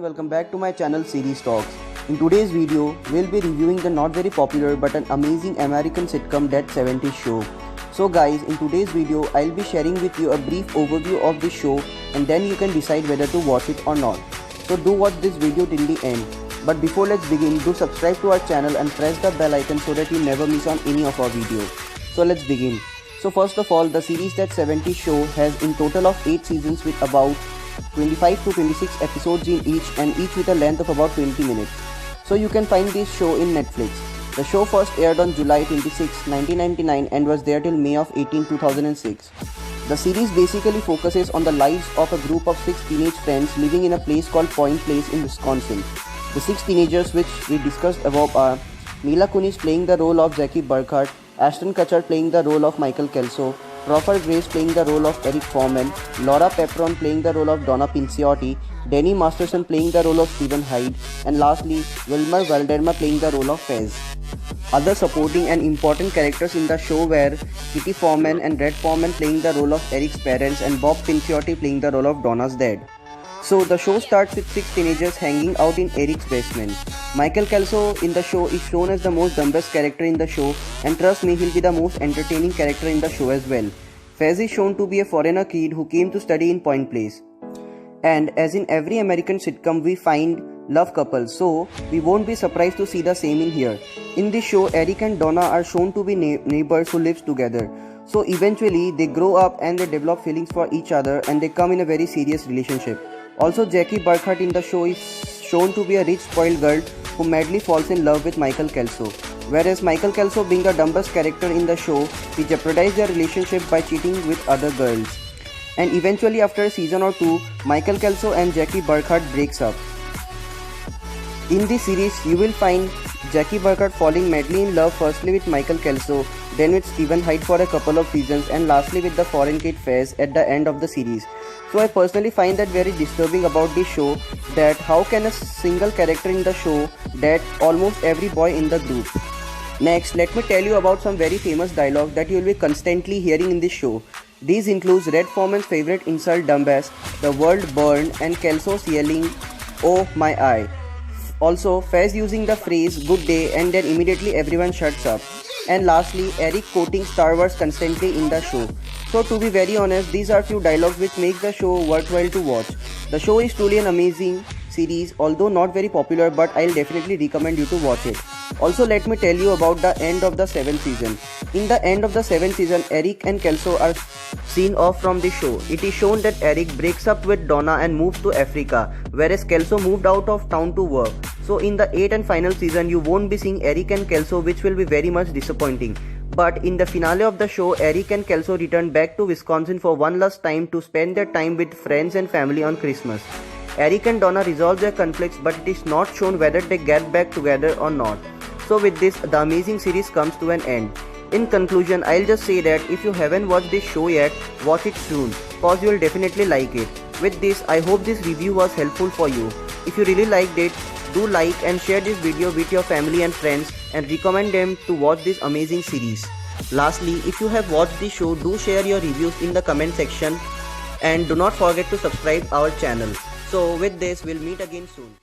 welcome back to my channel Series Talks. In today's video, we'll be reviewing the not very popular but an amazing American sitcom That 70s Show. So guys, in today's video, I'll be sharing with you a brief overview of this show and then you can decide whether to watch it or not. So do watch this video till the end. But before let's begin, do subscribe to our channel and press the bell icon so that you never miss on any of our videos. So let's begin. So first of all, the series That 70s Show has in total of 8 seasons with about 25 to 26 episodes in each and each with a length of about 20 minutes. So you can find this show in Netflix. The show first aired on July 26, 1999 and was there till May of 18, 2006. The series basically focuses on the lives of a group of 6 teenage friends living in a place called Point Place in Wisconsin. The 6 teenagers which we discussed above are Mila Kunis playing the role of Jackie Burkhardt, Ashton Kutcher playing the role of Michael Kelso, Crawford Grace playing the role of Eric Foreman, Laura Pepron playing the role of Donna Pinciotti, Danny Masterson playing the role of Stephen Hyde, and lastly, Wilmer Valderrama playing the role of Fez. Other supporting and important characters in the show were Kitty Foreman and Red Foreman playing the role of Eric's parents and Bob Pinciotti playing the role of Donna's dad. So the show starts with 6 teenagers hanging out in Eric's basement. Michael Kelso in the show is shown as the most dumbest character in the show, and trust me, he'll be the most entertaining character in the show as well. Fez is shown to be a foreigner kid who came to study in Point Place. And as in every American sitcom, we find love couples, so we won't be surprised to see the same in here. In this show, Eric and Donna are shown to be neighbors who live together. So eventually, they grow up and they develop feelings for each other and they come in a very serious relationship. Also, Jackie Burkhardt in the show is shown to be a rich spoiled girl who madly falls in love with Michael Kelso. Whereas Michael Kelso, being the dumbest character in the show, he jeopardized their relationship by cheating with other girls. And eventually after a season or 2, Michael Kelso and Jackie Burkhardt breaks up. In this series, you will find Jackie Burkhardt falling madly in love firstly with Michael Kelso, then with Stephen Hyde for a couple of seasons, and lastly with the foreign kid Fez at the end of the series. So I personally find that very disturbing about this show, that how can a single character in the show date almost every boy in the group. Next, let me tell you about some very famous dialogue that you will be constantly hearing in this show. These includes Red Foreman's favorite insult dumbass, the world burned, and Kelso's yelling, "Oh my eye." Also, Fez using the phrase "good day" and then immediately everyone shuts up. And lastly, Eric quoting Star Wars constantly in the show. So to be very honest, these are few dialogues which make the show worthwhile to watch. The show is truly an amazing series, although not very popular, but I'll definitely recommend you to watch it. Also, let me tell you about the end of the 7th season. In the end of the 7th season, Eric and Kelso are seen off from the show. It is shown that Eric breaks up with Donna and moves to Africa, whereas Kelso moved out of town to work. So in the 8th and final season, you won't be seeing Eric and Kelso, which will be very much disappointing. But in the finale of the show, Eric and Kelso return back to Wisconsin for one last time to spend their time with friends and family on Christmas. Eric and Donna resolve their conflicts, but it is not shown whether they get back together or not. So with this, the amazing series comes to an end. In conclusion, I'll just say that if you haven't watched this show yet, watch it soon, cause you will definitely like it. With this, I hope this review was helpful for you. If you really liked it, do like and share this video with your family and friends and recommend them to watch this amazing series. Lastly, if you have watched this show, do share your reviews in the comment section and do not forget to subscribe our channel. So with this, we'll meet again soon.